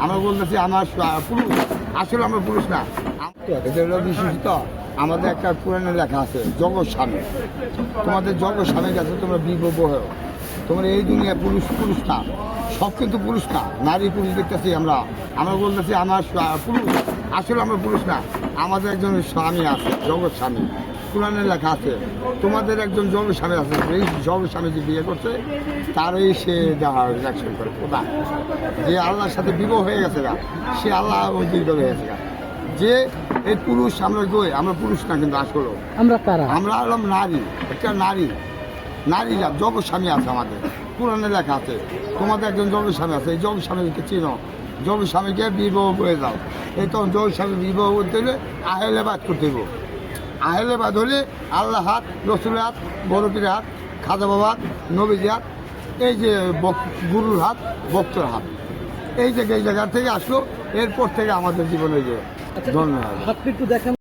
আমরা বলতেছি আমার পুরুষ, আসলে আমরা পুরুষ না। এটা হলো বিশেষত আমাদের একটা পুরাণে লেখা আছে জগৎ স্বামী, তোমাদের জগৎ স্বামীর কাছে তোমরা বিবাহ হও। তোমরা এই দুনিয়া পুরুষ পুরুষ না, সব কিন্তু পুরুষ না, নারী পুরুষ দেখতেছি আমরা। আমরা বলতেছি আমার পুরুষ, আসলে আমরা পুরুষ না। আমাদের একজন স্বামী আছে জগৎ স্বামী, পুরাণে লেখা আছে তোমাদের একজন জগৎ স্বামী আছে। এই জগৎ স্বামী যে বিয়ে করছে তারই সে রিয়াকশন করে কোথায় যে আল্লাহর সাথে বিবাহ হয়ে গেছে গা, সে আল্লাহ অধিক হয়েছে গা। যে এই পুরুষ আমরা কই, আমরা পুরুষ না কিন্তু আসলে আমরা হলাম নারী, একটা নারী। নারীরা জগৎ স্বামী আছে আমাদের, পুরাণে লেখা আছে তোমাদের একজন জগৎ স্বামী আছে। এই জগৎ স্বামীকে চিনো, জগৎ স্বামীকে বিবাহ করে দাও। এই তখন জগৎ স্বামী বিবাহ করতে হলে আহলেবাদ করতে হইব। আহলেবাদ হলে আল্লাহ হাত, রসুলের হাত, বড়পীরের হাত, খাজা বাবার হাত, নবীজির হাত, এই যে গুরুর হাত, ভক্তর হাত, এই জায়গা থেকে আসলো। এরপর থেকে আমাদের জীবনে যে ধন্যবাদ।